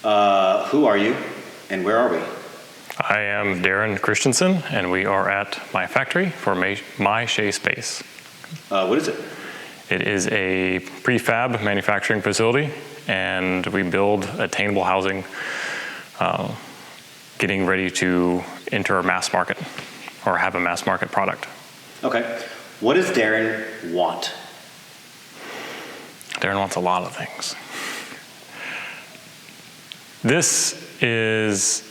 Who are you and where are we? I am Darren Christensen, and we are at my factory for My Shea Space. What is it? It is a prefab manufacturing facility, and we build attainable housing, getting ready to enter a mass market or have a mass market product. Okay. What does Darren want? Darren wants a lot of things. This is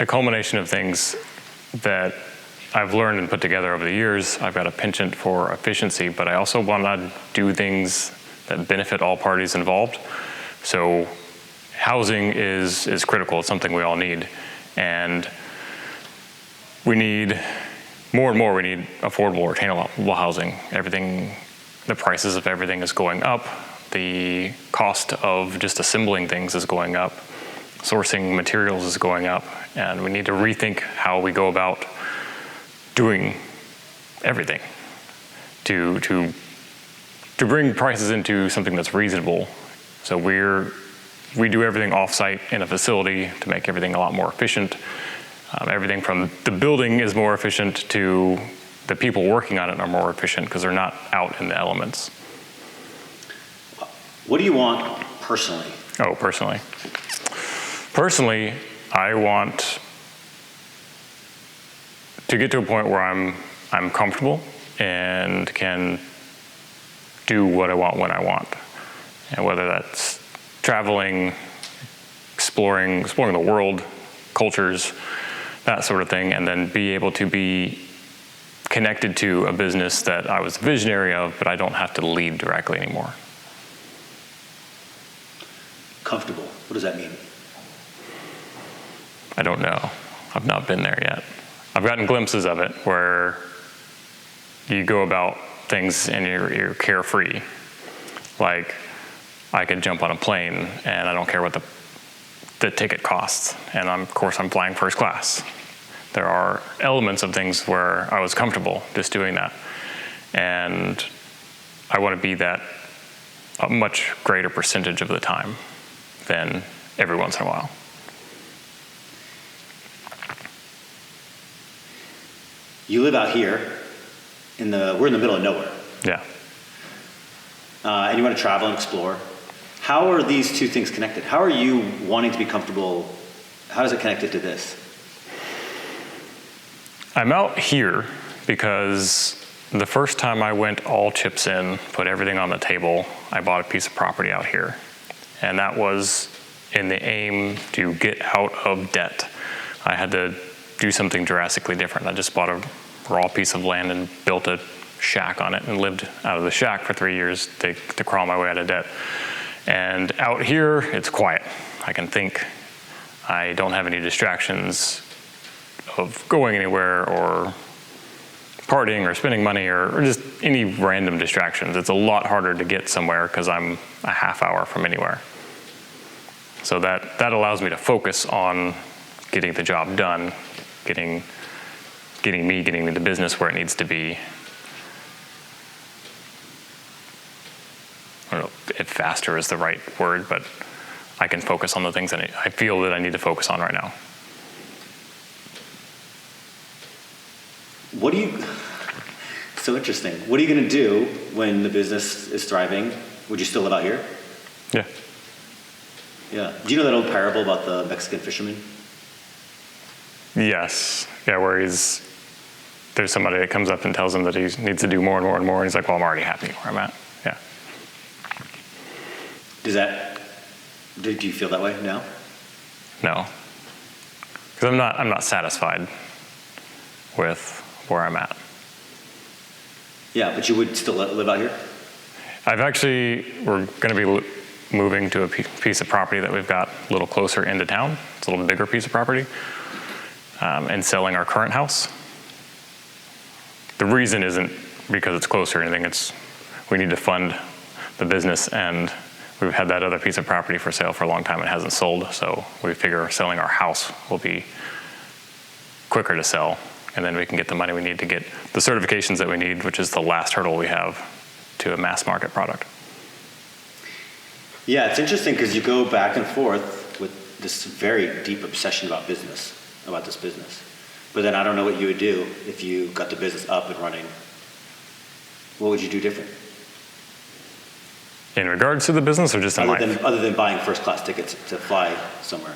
a culmination of things that I've learned and put together over the years. I've got a penchant for efficiency, but I also want to do things that benefit all parties involved. So housing is critical. It's something we all need. And we need more and more, we need affordable or attainable housing. The prices of everything is going up. The cost of just assembling things is going up. Sourcing materials is going up. And we need to rethink how we go about doing everything to bring prices into something that's reasonable. So we do everything off-site in a facility to make everything a lot more efficient. Everything from the building is more efficient to the people working on it are more efficient because they're not out in the elements. What do you want personally? Oh, personally. Personally, I want to get to a point where I'm comfortable and can do what I want when I want. And whether that's traveling, exploring the world, cultures, that sort of thing, and then be able to be connected to a business that I was visionary of, but I don't have to lead directly anymore. Comfortable, what does that mean? I don't know. I've not been there yet. I've gotten glimpses of it where you go about things and you're carefree. Like, I could jump on a plane and I don't care what the ticket costs. And of course I'm flying first class. There are elements of things where I was comfortable just doing that. And I want to be that a much greater percentage of the time than every once in a while. You live out here we're in the middle of nowhere. Yeah. And you want to travel and explore. How are these two things connected? How are you wanting to be comfortable? How is it connected to this? I'm out here because the first time I went all chips in, put everything on the table, I bought a piece of property out here. And that was in the aim to get out of debt. I had to do something drastically different. I just bought a raw piece of land and built a shack on it and lived out of the shack for 3 years to crawl my way out of debt. And out here, it's quiet. I can think. I don't have any distractions of going anywhere or partying or spending money or just any random distractions. It's a lot harder to get somewhere because I'm a half hour from anywhere. So that allows me to focus on getting the job done, getting me the business where it needs to be. I don't know if faster is the right word, but I can focus on the things that I feel that I need to focus on right now. So interesting. What are you going to do when the business is thriving? Would you still live out here? Yeah. Yeah. Do you know that old parable about the Mexican fisherman? Yes. Yeah, where there's somebody that comes up and tells him that he needs to do more and more and more, and he's like, well, I'm already happy where I'm at. Yeah. Do you feel that way now? No. Because I'm not satisfied with where I'm at. Yeah, but you would still live out here? We're going to be moving to a piece of property that we've got a little closer into town. It's a little bigger piece of property. And selling our current house. The reason isn't because it's closer or anything. We need to fund the business, and we've had that other piece of property for sale for a long time. It hasn't sold, so we figure selling our house will be quicker to sell, and then we can get the money we need to get the certifications that we need, which is the last hurdle we have to a mass market product. Yeah, it's interesting because you go back and forth with this very deep obsession about this business. But then I don't know what you would do if you got the business up and running. What would you do different? In regards to the business or just in life? Other than buying first class tickets to fly somewhere.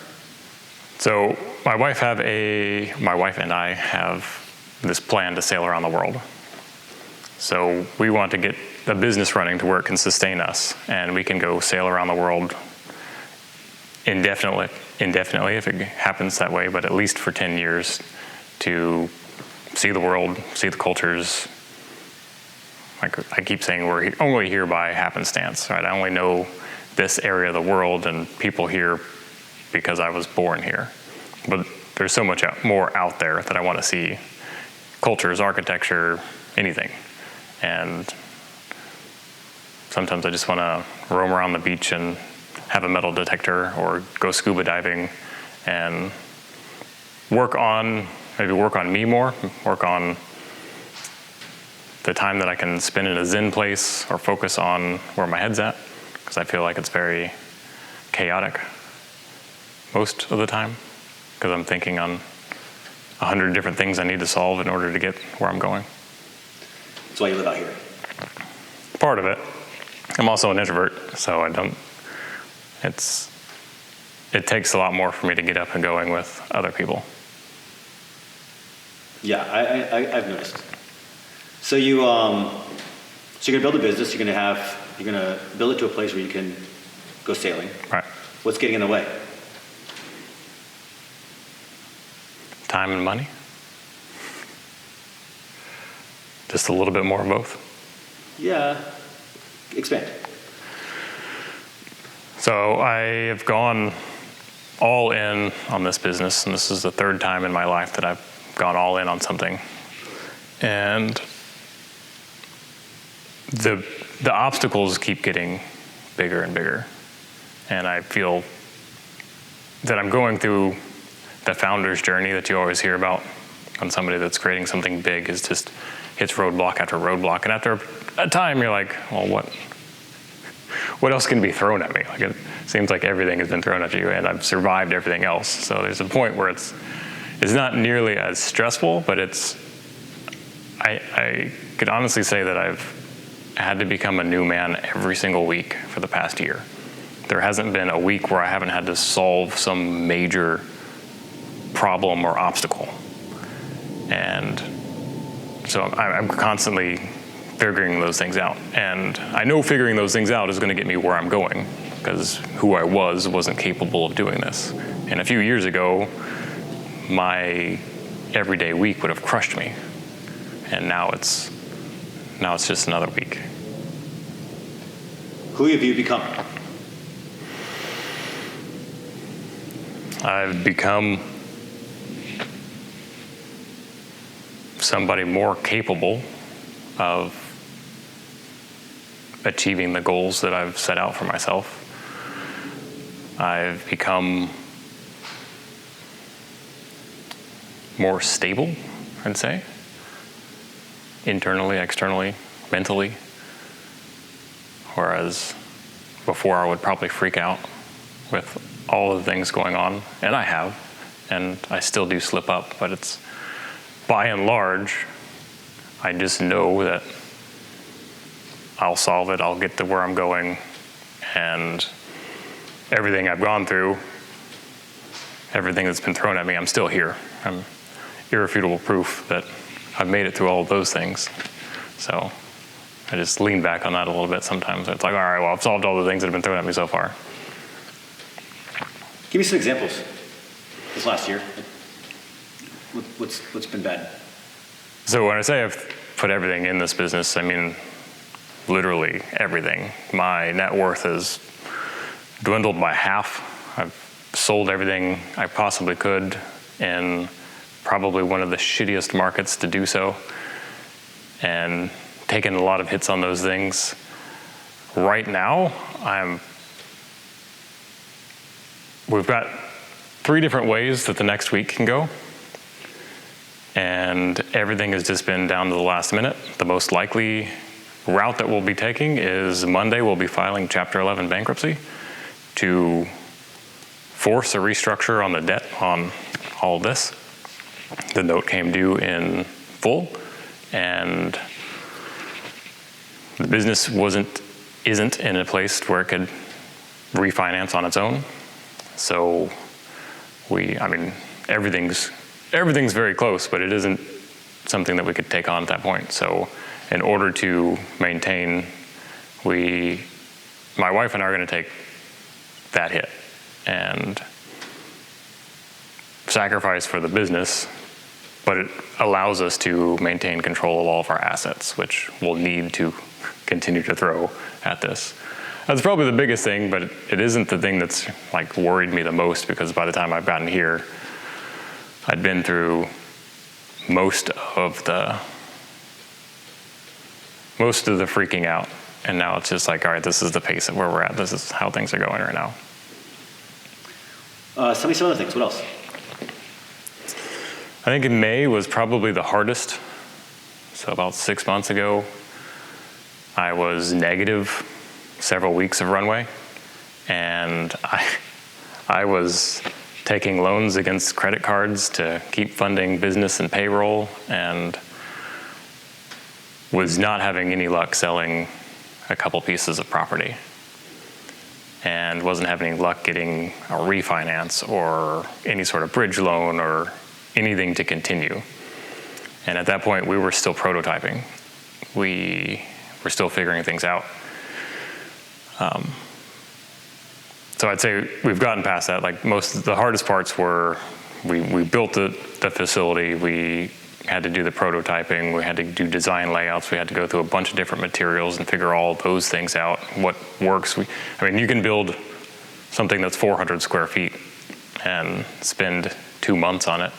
So my wife and I have this plan to sail around the world. So we want to get the business running to where it can sustain us, and we can go sail around the world indefinitely if it happens that way, but at least for 10 years to see the world, see the cultures. Like I keep saying, we're only here by happenstance, right? I only know this area of the world and people here because I was born here. But there's so much more out there that I want to see. Cultures, architecture, anything. And sometimes I just want to roam around the beach and have a metal detector or go scuba diving and work on me more, work on the time that I can spend in a Zen place or focus on where my head's at, because I feel like it's very chaotic most of the time, because I'm thinking on 100 different things I need to solve in order to get where I'm going. That's why you live out here. Part of it. I'm also an introvert, so it takes a lot more for me to get up and going with other people. Yeah, I've noticed. So you're gonna build a business. You're gonna build it to a place where you can go sailing. Right. What's getting in the way? Time and money. Just a little bit more of both. Yeah. Expand. So I have gone all in on this business, and this is the third time in my life that I've gone all in on something. And the obstacles keep getting bigger and bigger. And I feel that I'm going through the founder's journey that you always hear about when somebody that's creating something big is just hits roadblock after roadblock. And after a time, you're like, well, what else can be thrown at me? Like it seems like everything has been thrown at you, and I've survived everything else. So there's a point where it's not nearly as stressful, but I could honestly say that I've had to become a new man every single week for the past year. There hasn't been a week where I haven't had to solve some major problem or obstacle. And so I'm constantly figuring those things out. And I know figuring those things out is going to get me where I'm going, because who I wasn't capable of doing this. And a few years ago, my everyday week would have crushed me. And now it's just another week. Who have you become? I've become somebody more capable of achieving the goals that I've set out for myself. I've become more stable, I'd say, internally, externally, mentally, whereas before I would probably freak out with all of the things going on, and I have, and I still do slip up, but it's, by and large, I just know that I'll solve it, I'll get to where I'm going, and everything I've gone through, everything that's been thrown at me, I'm still here. I'm irrefutable proof that I've made it through all of those things. So I just lean back on that a little bit sometimes. It's like, all right, well, I've solved all the things that have been thrown at me so far. Give me some examples this last year. What's been bad? So when I say I've put everything in this business, I mean literally everything. My net worth has dwindled by half. I've sold everything I possibly could in probably one of the shittiest markets to do so, and taken a lot of hits on those things. Right now, we've got 3 different ways that the next week can go, and everything has just been down to the last minute. The most likely route that we'll be taking is Monday we'll be filing Chapter 11 bankruptcy to force a restructure on the debt on all of this. The note came due in full, and the business isn't in a place where it could refinance on its own. So everything's very close, but it isn't something that we could take on at that point. So in order to maintain, my wife and I are going to take that hit and sacrifice for the business, but it allows us to maintain control of all of our assets, which we'll need to continue to throw at this. That's probably the biggest thing, but it isn't the thing that's like worried me the most, because by the time I've gotten here, I'd been through most of the freaking out, and now it's just like, all right, this is the pace of where we're at. This is how things are going right now. Tell me some other things. What else? I think in May was probably the hardest. So about 6 months ago, I was negative several weeks of runway, and I was taking loans against credit cards to keep funding business and payroll, and was not having any luck selling a couple pieces of property, and wasn't having any luck getting a refinance or any sort of bridge loan or anything to continue. And at that point, we were still prototyping. We were still figuring things out. So I'd say we've gotten past that. Like, most of the hardest parts were we built the facility, we had to do the prototyping, we had to do design layouts, we had to go through a bunch of different materials and figure all those things out, what works. You can build something that's 400 square feet and spend 2 months on it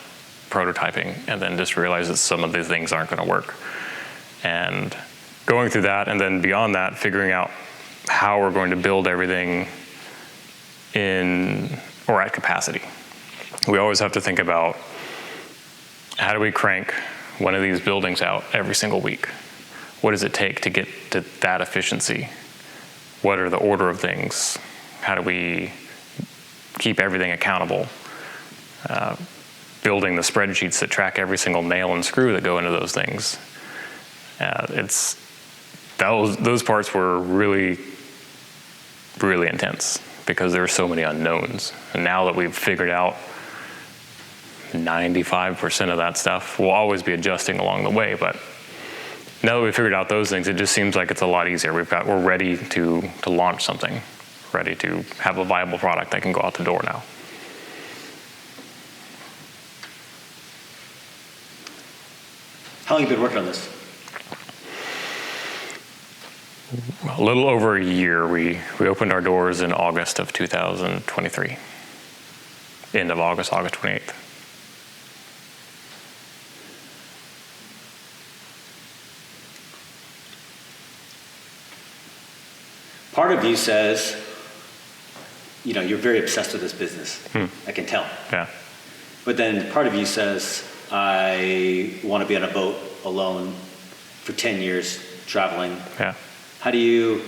prototyping, and then just realize that some of the things aren't going to work. And going through that, and then beyond that, figuring out how we're going to build everything at capacity. We always have to think about, how do we crank one of these buildings out every single week? What does it take to get to that efficiency? What are the order of things? How do we keep everything accountable? Building the spreadsheets that track every single nail and screw that go into those things. Those parts were really, really intense, because there were so many unknowns. And now that we've figured out 95% of that stuff, we'll always be adjusting along the way, but now that we've figured out those things, it just seems like it's a lot easier. We're ready to launch something, ready to have a viable product that can go out the door now. How long have you been working on this? A little over a year. We opened our doors in August of 2023. End of August 28th. Part of you says, you're very obsessed with this business. I can tell. Yeah. But then part of you says, I want to be on a boat alone for 10 years traveling. Yeah. How do you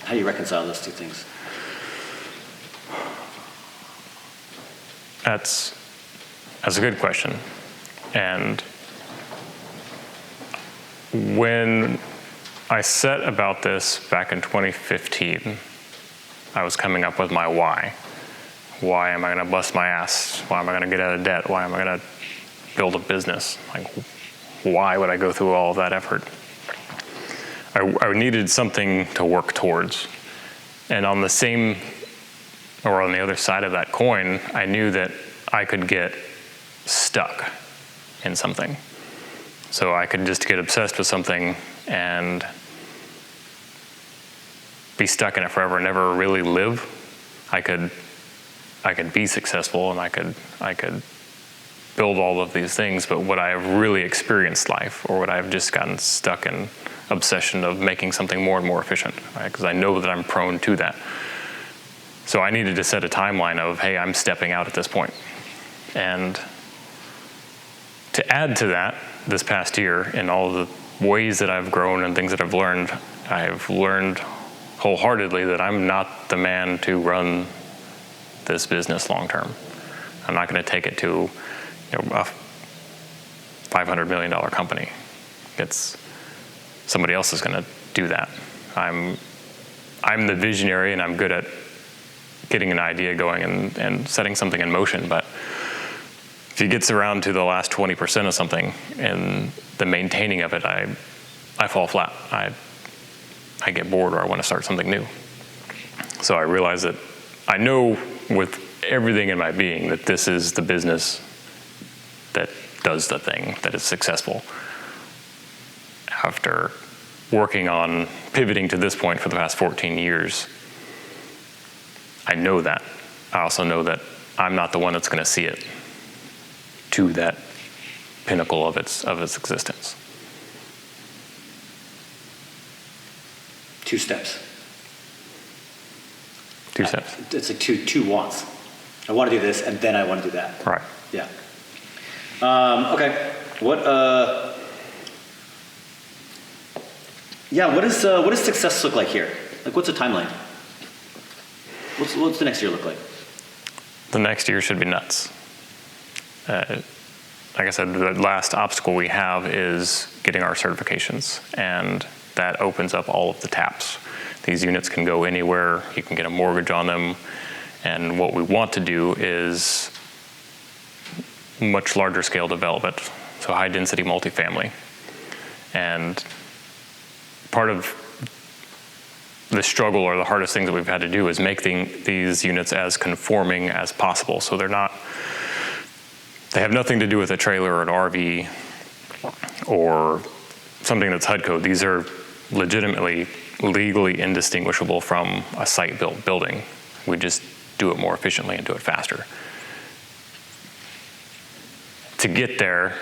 reconcile those two things? That's a good question. And when I set about this back in 2015, I was coming up with my why. Why am I going to bust my ass? Why am I going to get out of debt? Why am I going to build a business? Like, why would I go through all of that effort? I needed something to work towards. And on the other side of that coin, I knew that I could get stuck in something. So I could just get obsessed with something and be stuck in it forever and never really live. I could be successful, and I could build all of these things, but would I have really experienced life, or would I have just gotten stuck in obsession of making something more and more efficient? Because I know that I'm prone to that. So I needed to set a timeline of, hey, I'm stepping out at this point. And to add to that, this past year, in all the ways that I've grown and things that I've learned wholeheartedly that I'm not the man to run this business long term. I'm not going to take it to a $500 million company. It's somebody else is going to do that. I'm the visionary, and I'm good at getting an idea going and setting something in motion. But if it gets around to the last 20% of something and the maintaining of it, I fall flat. I get bored, or I want to start something new. So I realize that I know with everything in my being that this is the business that does the thing, that is successful. After working on pivoting to this point for the past 14 years, I know that. I also know that I'm not the one that's going to see it to that pinnacle of its existence. 2 steps. 2 steps. It's like two wants. I want to do this, and then I want to do that. Right. Yeah. Okay. What does success look like here? Like, what's the timeline? What's the next year look like? The next year should be nuts. Like I said, the last obstacle we have is getting our certifications, and that opens up all of the taps. These units can go anywhere. You can get a mortgage on them. And what we want to do is much larger scale development, so high density multifamily. And part of the struggle, or the hardest thing that we've had to do, is make these units as conforming as possible. So they have nothing to do with a trailer or an RV or something that's HUD code. These are legitimately legally indistinguishable from a site-built building. We just do it more efficiently and do it faster. To get there,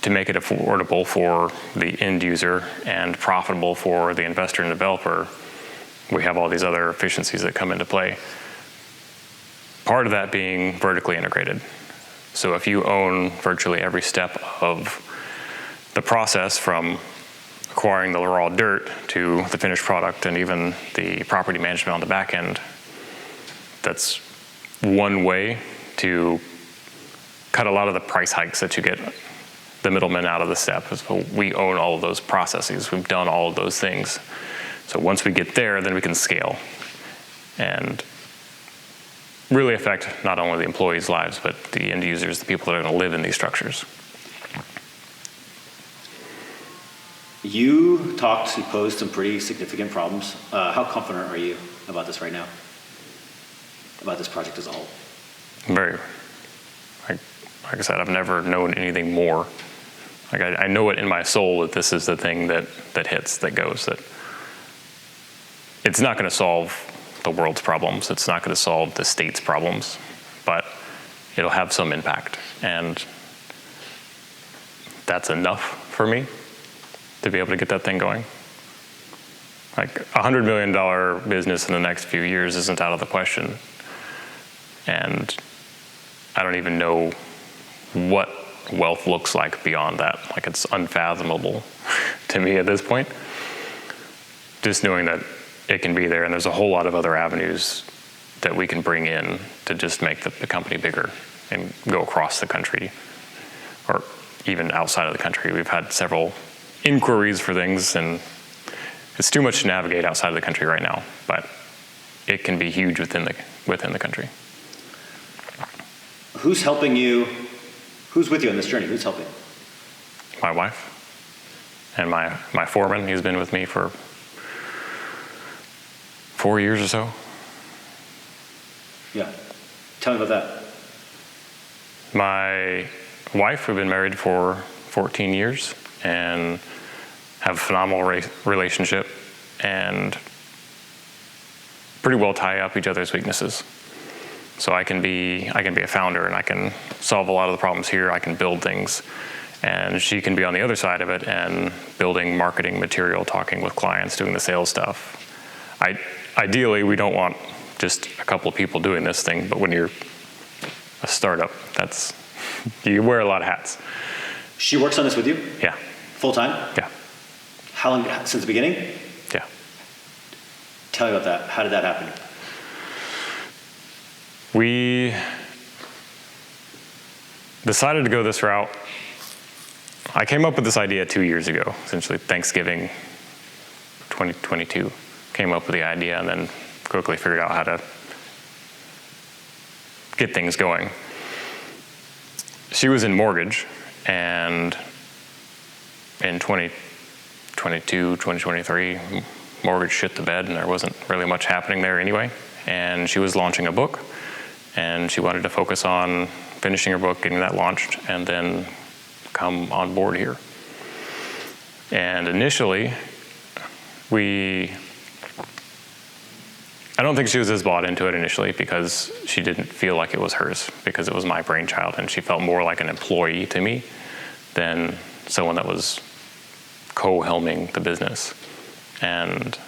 to make it affordable for the end user and profitable for the investor and developer, we have all these other efficiencies that come into play. Part of that being vertically integrated. So if you own virtually every step of the process, from acquiring the raw dirt to the finished product and even the property management on the back end, that's one way to cut a lot of the price hikes that you get the middlemen out of the step. So we own all of those processes. We've done all of those things. So once we get there, then we can scale and really affect not only the employees' lives, but the end users, the people that are going to live in these structures. You posed some pretty significant problems. How confident are you about this right now? About this project as a whole? Very. Like I said, I've never known anything more. Like I know it in my soul that this is the thing that hits, that goes, that it's not going to solve the world's problems. It's not going to solve the state's problems, but it'll have some impact. And that's enough for me to be able to get that thing going. Like $100 million business in the next few years isn't out of the question. And I don't even know what wealth looks like beyond that. Like, it's unfathomable to me at this point. Just knowing that it can be there, and there's a whole lot of other avenues that we can bring in to just make the company bigger and go across the country, or even outside of the country. We've had several inquiries for things, and it's too much to navigate outside of the country right now, but it can be huge within the country. Who's helping you? Who's with you on this journey? Who's helping? My wife and my foreman. He's been with me for 4 years or so. Yeah. Tell me about that. My wife, we've been married for 14 years and have a phenomenal relationship and pretty well tie up each other's weaknesses. So I can be a founder, and I can solve a lot of the problems here. I can build things, and she can be on the other side of it and building marketing material, talking with clients, doing the sales stuff. Ideally, we don't want just a couple of people doing this thing, but when you're a startup, you wear a lot of hats. She works on this with you? Yeah. Full time? Yeah. How long, since the beginning? Yeah. Tell me about that. How did that happen? We decided to go this route. I came up with this idea 2 years ago, essentially Thanksgiving 2022. Came up with the idea and then quickly figured out how to get things going. She was in mortgage, and in 2022, 2023, mortgage shit the bed, and there wasn't really much happening there anyway. And she was launching a book, and she wanted to focus on finishing her book, getting that launched, and then come on board here. And initially, I don't think she was as bought into it initially because she didn't feel like it was hers, because it was my brainchild, and she felt more like an employee to me than someone that was co-helming the business. And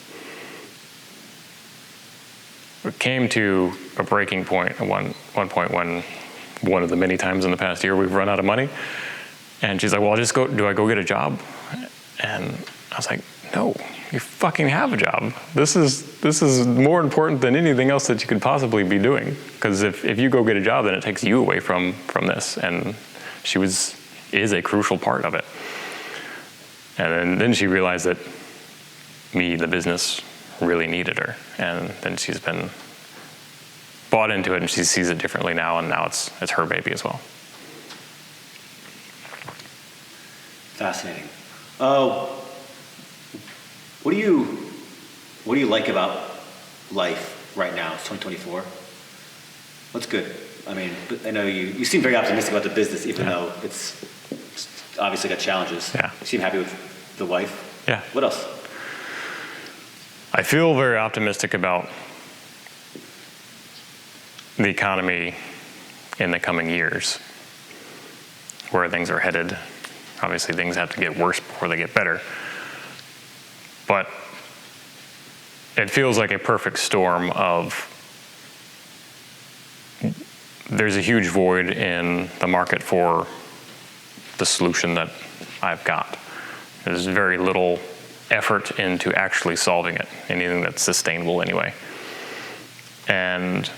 it came to a breaking point at one point when one of the many times in the past year we've run out of money. And she's like, well, do I go get a job? And I was like, no, you fucking have a job. This is more important than anything else that you could possibly be doing. Because if you go get a job, then it takes you away from this. And she is a crucial part of it. And then she realized that me, the business, really needed her. And then she's been bought into it, and she sees it differently now, and now it's her baby as well. Fascinating. What do you like about life right now? It's 2024. What's good? I mean, I know you seem very optimistic about the business, even though it's obviously got challenges. Yeah. You seem happy with the wife. Yeah. What else? I feel very optimistic about the economy in the coming years, where things are headed. Obviously, things have to get worse before they get better. But it feels like a perfect storm of there's a huge void in the market for the solution that I've got. There's very little effort into actually solving it, anything that's sustainable anyway. And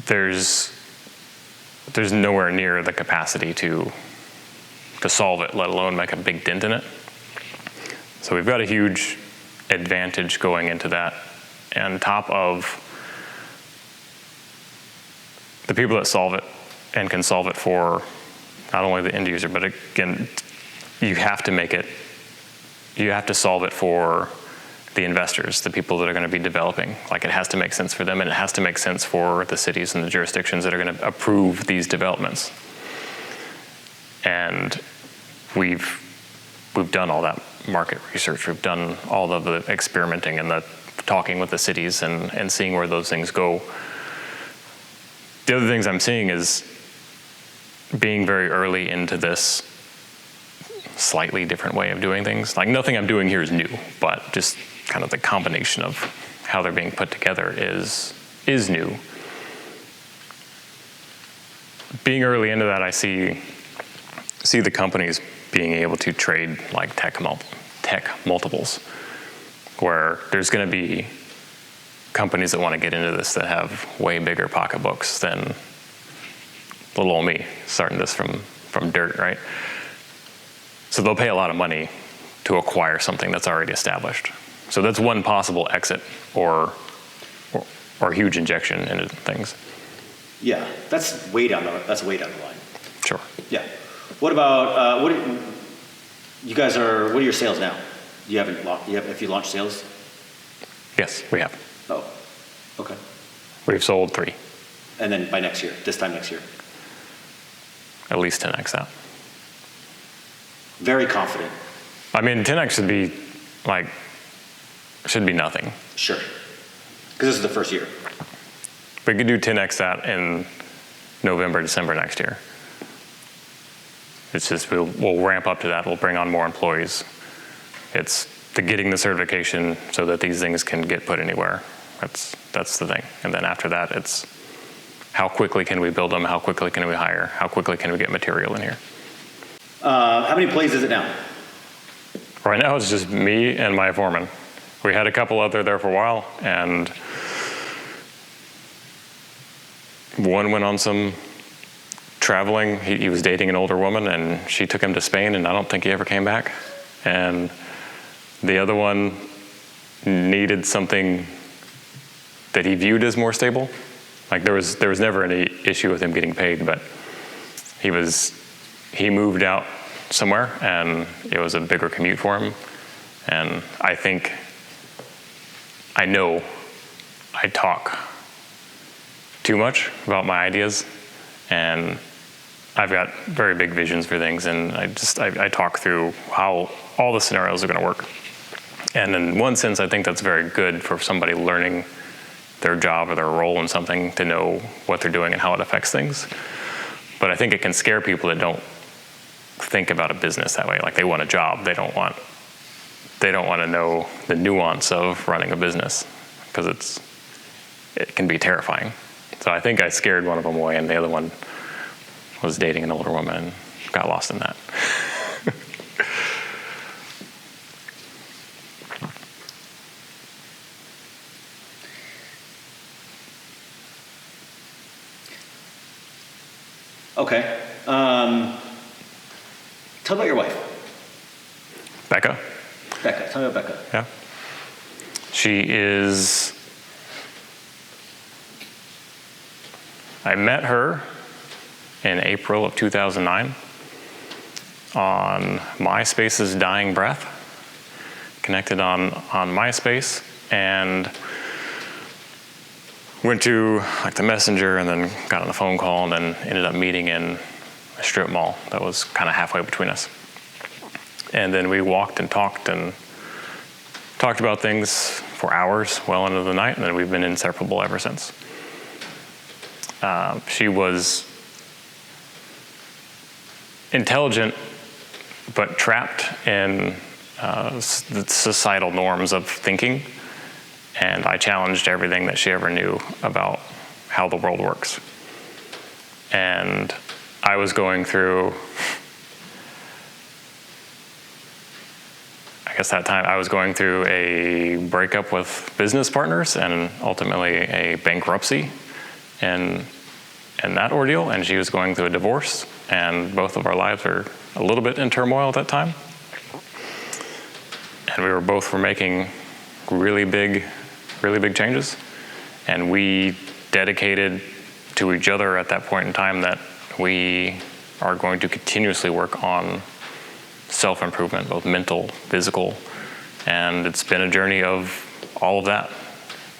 there's nowhere near the capacity to solve it, let alone make a big dent in it. So we've got a huge advantage going into that. And on top of the people that solve it and can solve it for not only the end user, but again, you have to solve it for the investors, the people that are going to be developing. Like, it has to make sense for them, and it has to make sense for the cities and the jurisdictions that are going to approve these developments. And we've done all that market research. We've done all of the experimenting and the talking with the cities and seeing where those things go. The other things I'm seeing is being very early into this slightly different way of doing things. Like, nothing I'm doing here is new, but just kind of the combination of how they're being put together is new. Being early into that, I see the companies being able to trade like tech multiples, where there's going to be companies that want to get into this that have way bigger pocketbooks than little old me, starting this from dirt, right? So they'll pay a lot of money to acquire something that's already established. So that's one possible exit or huge injection into things. Yeah, that's way down the line. Sure. Yeah. What about what are your sales now? Have you launched sales? Yes, we have. Oh, okay. We've sold 3. And then by this time next year? At least 10x that. Very confident. I mean, 10x should be nothing. Sure. Because this is the first year. We could do 10x that in November, December next year. It's just we'll ramp up to that. We'll bring on more employees. It's getting the certification so that these things can get put anywhere. That's the thing. And then after that, it's how quickly can we build them? How quickly can we hire? How quickly can we get material in here? How many employees is it now? Right now, it's just me and my foreman. We had a couple out there for a while, and one went on some traveling. He was dating an older woman, and she took him to Spain, and I don't think he ever came back. And the other one needed something that he viewed as more stable. Like there was never any issue with him getting paid, but he moved out somewhere, and it was a bigger commute for him. And I know I talk too much about my ideas, and I've got very big visions for things, and I talk through how all the scenarios are going to work. And in one sense, I think that's very good for somebody learning their job or their role in something, to know what they're doing and how it affects things. But I think it can scare people that don't think about a business that way. Like, they want a job. They don't want to know the nuance of running a business, because it can be terrifying. So I think I scared one of them away, and the other one was dating an older woman and got lost in that. Okay. Tell me about your wife. Becca? Becca. Tell me about Becca. Yeah. I met her in April of 2009 on MySpace's Dying Breath. Connected on MySpace, and went to like the messenger, and then got on a phone call, and then ended up meeting in a strip mall that was kind of halfway between us. And then we walked and talked about things for hours, well into the night, and then we've been inseparable ever since. She was intelligent, but trapped in the societal norms of thinking. And I challenged everything that she ever knew about how the world works. And I was going through, a breakup with business partners, and ultimately a bankruptcy in that ordeal. And she was going through a divorce, and both of our lives were a little bit in turmoil at that time. And we were making really big changes. And we dedicated to each other at that point in time that we are going to continuously work on self-improvement, both mental, physical, and it's been a journey of all of that.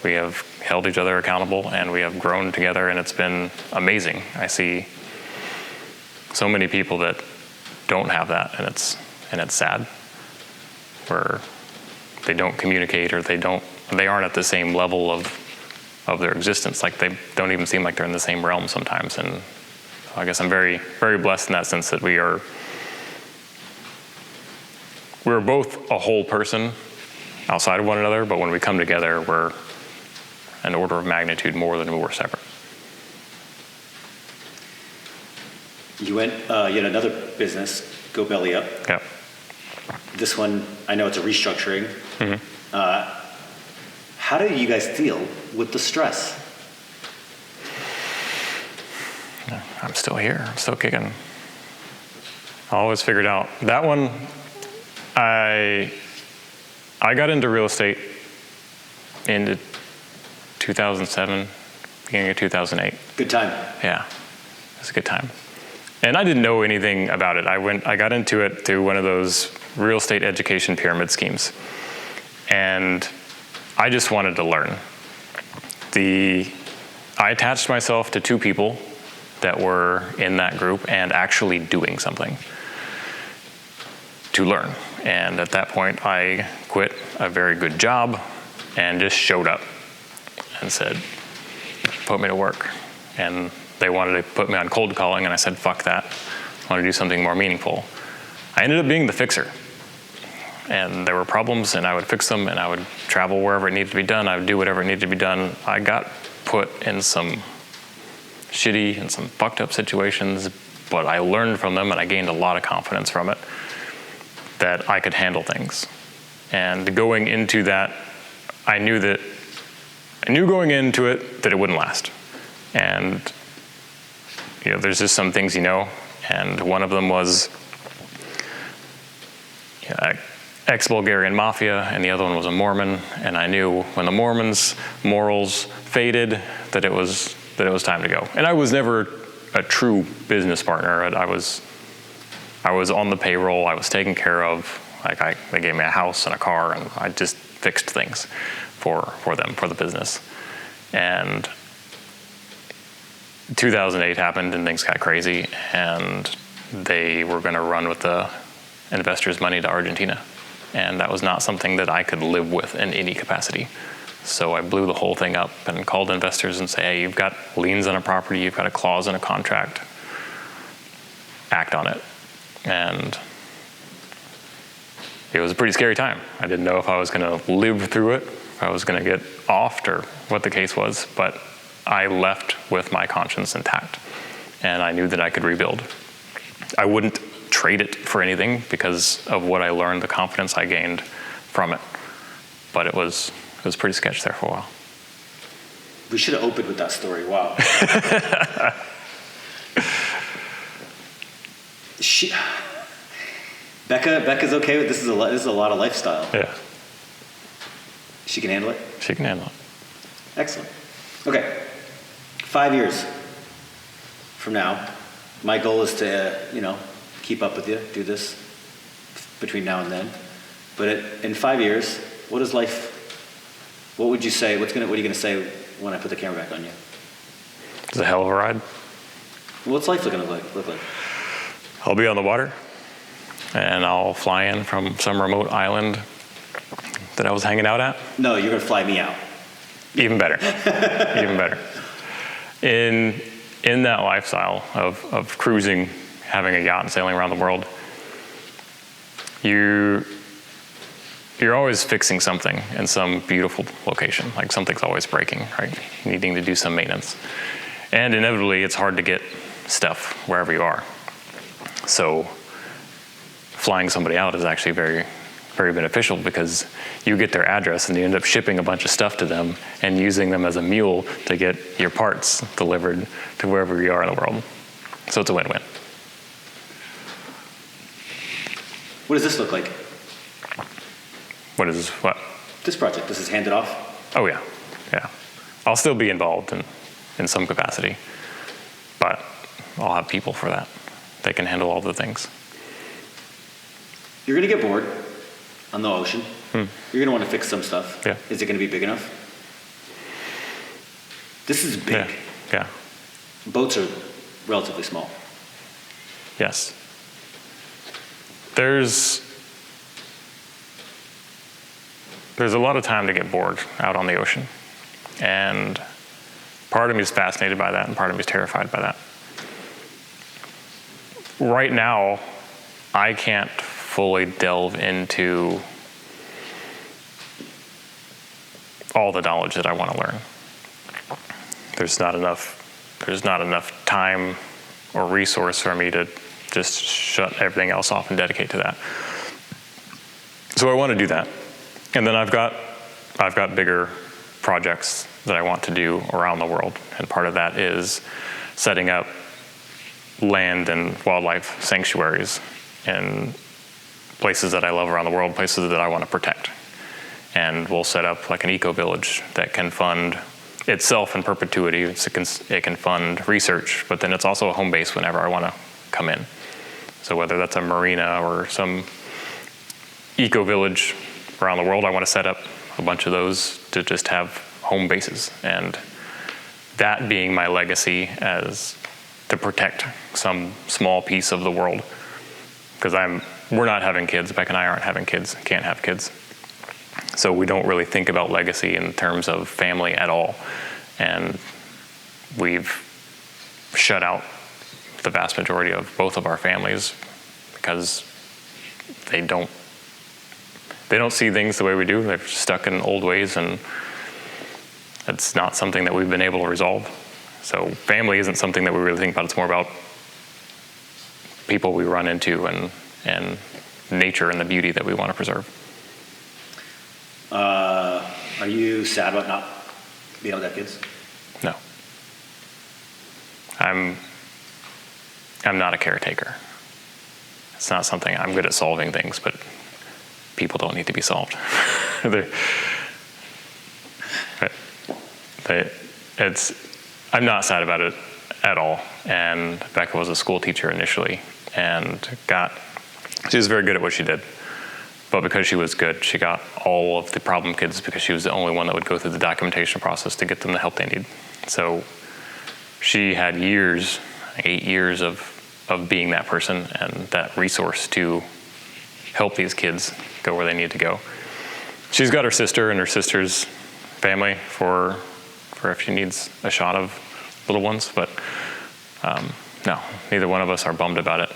We have held each other accountable, and we have grown together, and it's been amazing. I see so many people that don't have that, and it's sad, where they don't communicate, or they aren't at the same level of their existence. Like, they don't even seem like they're in the same realm sometimes. And I guess I'm very, very blessed in that sense, that we're both a whole person outside of one another, but when we come together, we're an order of magnitude more than we were separate. You had another business, Go Belly Up. Yeah. This one, I know it's a restructuring. Mm-hmm. How do you guys deal with the stress? I'm still here. I'm still kicking. I always figured out that one. I got into real estate into 2007, beginning of 2008. Good time. Yeah, it was a good time. And I didn't know anything about it. I got into it through one of those real estate education pyramid schemes. And I just wanted to learn. I attached myself to two people that were in that group and actually doing something to learn. And at that point, I quit a very good job and just showed up and said, put me to work. And they wanted to put me on cold calling, and I said, fuck that. I want to do something more meaningful. I ended up being the fixer. And there were problems, and I would fix them, and I would travel wherever it needed to be done. I would do whatever it needed to be done. I got put in some shitty and some fucked up situations, but I learned from them, and I gained a lot of confidence from it, that I could handle things. And going into that, I knew going into it that it wouldn't last. And there's just some things and one of them was ex-Bulgarian mafia, and the other one was a Mormon, and I knew when the Mormons' morals faded that it was time to go. And I was never a true business partner. I was on the payroll. I was taken care of. They gave me a house and a car, and I just fixed things for them, for the business. And 2008 happened, and things got crazy, and they were going to run with the investors' money to Argentina. And that was not something that I could live with in any capacity. So I blew the whole thing up and called investors and say, hey, you've got liens on a property, you've got a clause in a contract, act on it. And it was a pretty scary time. I didn't know if I was going to live through it, if I was going to get offed, or what the case was, but I left with my conscience intact, and I knew that I could rebuild. I wouldn't trade it for anything because of what I learned, the confidence I gained from it. But it was pretty sketchy there for a while. We should have opened with that story. Wow. Becca's okay with this. Is a lot of lifestyle. Yeah. She can handle it? She can handle it. Excellent. Okay. 5 years from now, my goal is to, keep up with you, do this between now and then. But in 5 years, what would you say, what are you going to say when I put the camera back on you? It's a hell of a ride. What's life going to look like? I'll be on the water, and I'll fly in from some remote island that I was hanging out at. No, you're going to fly me out. Even better. Even better. In that lifestyle of cruising, having a yacht and sailing around the world, you're always fixing something in some beautiful location. Like something's always breaking, right? Needing to do some maintenance. And inevitably, it's hard to get stuff wherever you are. So flying somebody out is actually very, very beneficial because you get their address and you end up shipping a bunch of stuff to them and using them as a mule to get your parts delivered to wherever you are in the world. So it's a win-win. What does this look like? What is this? What? This project. This is handed off? Oh, yeah. Yeah. I'll still be involved in some capacity, but I'll have people for that. They can handle all the things. You're going to get bored on the ocean. You're going to want to fix some stuff. Yeah. Is it going to be big enough? This is big. Yeah. Boats are relatively small. Yes. There's a lot of time to get bored out on the ocean. And part of me is fascinated by that, and part of me is terrified by that. Right now, I can't fully delve into all the knowledge that I want to learn. There's not enough time or resource for me to just shut everything else off and dedicate to that. So I want to do that. And then I've got bigger projects that I want to do around the world. And part of that is setting up land and wildlife sanctuaries in places that I love around the world, places that I want to protect. And we'll set up like an eco-village that can fund itself in perpetuity. It can fund research, but then it's also a home base whenever I want to come in. So whether that's a marina or some eco-village around the world, I want to set up a bunch of those to just have home bases. And that being my legacy as to protect some small piece of the world. Because we're not having kids, Beck and I aren't having kids, can't have kids. So we don't really think about legacy in terms of family at all. And we've shut out the vast majority of both of our families because they don't see things the way we do. They're stuck in old ways, and it's not something that we've been able to resolve. So family isn't something that we really think about. It's more about people we run into and nature and the beauty that we want to preserve. Are you sad about not being able to have kids? No. I'm not a caretaker. It's not something, I'm good at solving things, but people don't need to be solved. I'm not sad about it at all. And Becca was a school teacher initially, and she was very good at what she did. But because she was good, she got all of the problem kids because she was the only one that would go through the documentation process to get them the help they need. So she had 8 years of being that person and that resource to help these kids go where they need to go. She's got her sister and her sister's family for if she needs a shot of little ones, but no, neither one of us are bummed about it.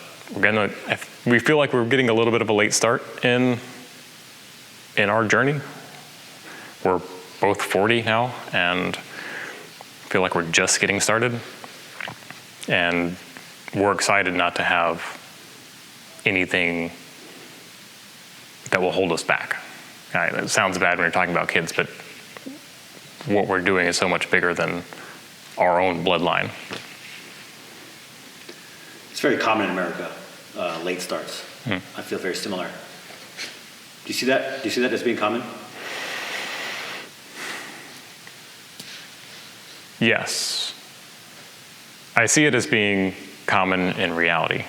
We feel like we're getting a little bit of a late start in our journey. We're both 40 now and feel like we're just getting started. And we're excited not to have anything that will hold us back. It sounds bad when you're talking about kids, but what we're doing is so much bigger than our own bloodline. It's very common in America, late starts. I feel very similar. Do you see that? Do you see that as being common? Yes. I see it as being common in reality.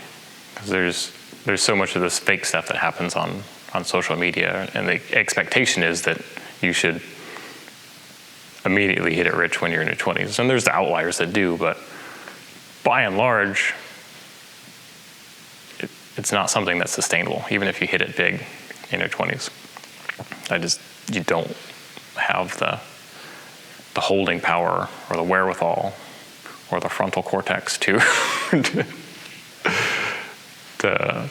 Because there's so much of this fake stuff that happens on social media, and the expectation is that you should immediately hit it rich when you're in your 20s. And there's the outliers that do, but by and large, it's not something that's sustainable, even if you hit it big in your 20s. You don't have the holding power or the wherewithal or the frontal cortex to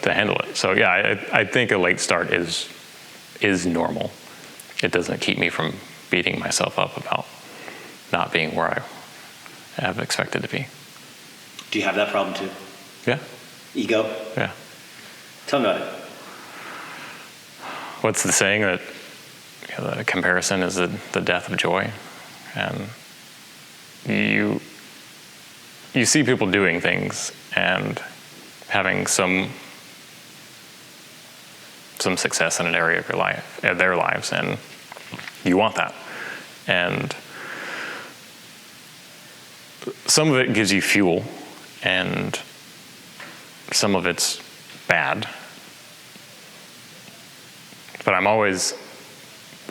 handle it. So yeah, I think a late start is normal. It doesn't keep me from beating myself up about not being where I have expected to be. Do you have that problem too? Yeah. Ego? Yeah. Tell me about it. What's the saying that the comparison is the death of joy? And you see people doing things and having some success in an area of their lives, and you want that. And some of it gives you fuel, and some of it's bad. But I'm always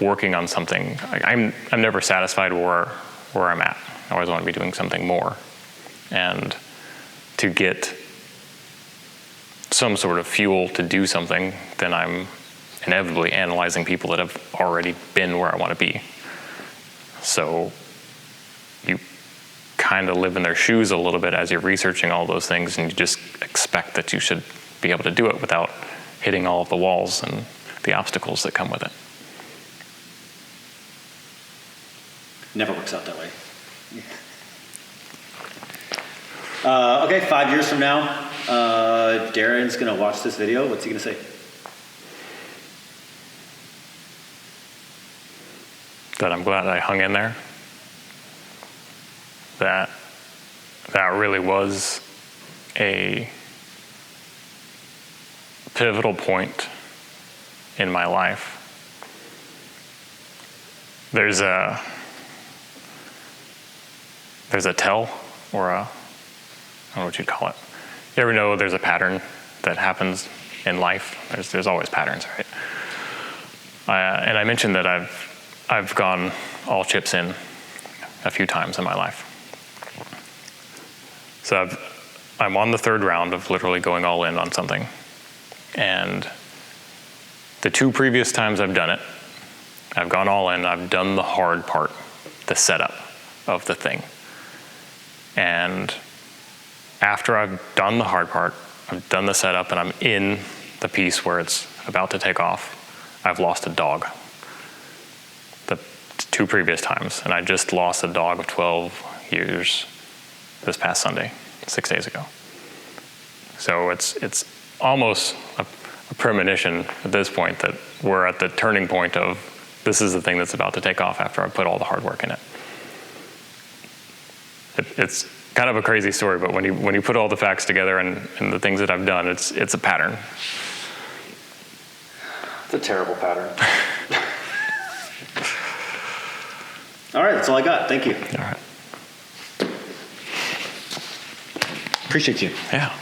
working on something. I'm never satisfied where I'm at. I always want to be doing something more. And to get some sort of fuel to do something, then I'm inevitably analyzing people that have already been where I want to be. So you kind of live in their shoes a little bit as you're researching all those things, and you just expect that you should be able to do it without hitting all of the walls and the obstacles that come with it. Never works out that way. Okay, 5 years from now, Darren's going to watch this video. What's he going to say? That I'm glad I hung in there. That really was a pivotal point in my life. There's a tell, or I don't know what you'd call it. You ever know there's a pattern that happens in life? There's always patterns, right? And I mentioned that I've gone all chips in a few times in my life. So I'm on the third round of literally going all in on something. And the 2 previous times I've done it, I've gone all in, I've done the hard part, the setup of the thing. And after I've done the hard part, I've done the setup, and I'm in the piece where it's about to take off, I've lost a dog. The 2 previous times. And I just lost a dog of 12 years this past Sunday, 6 days ago. So it's almost a premonition at this point that we're at the turning point of this is the thing that's about to take off after I put all the hard work in it. It's kind of a crazy story, but when you put all the facts together and the things that I've done, it's a pattern. It's a terrible pattern. All right, that's all I got. Thank you. All right. Appreciate you. Yeah.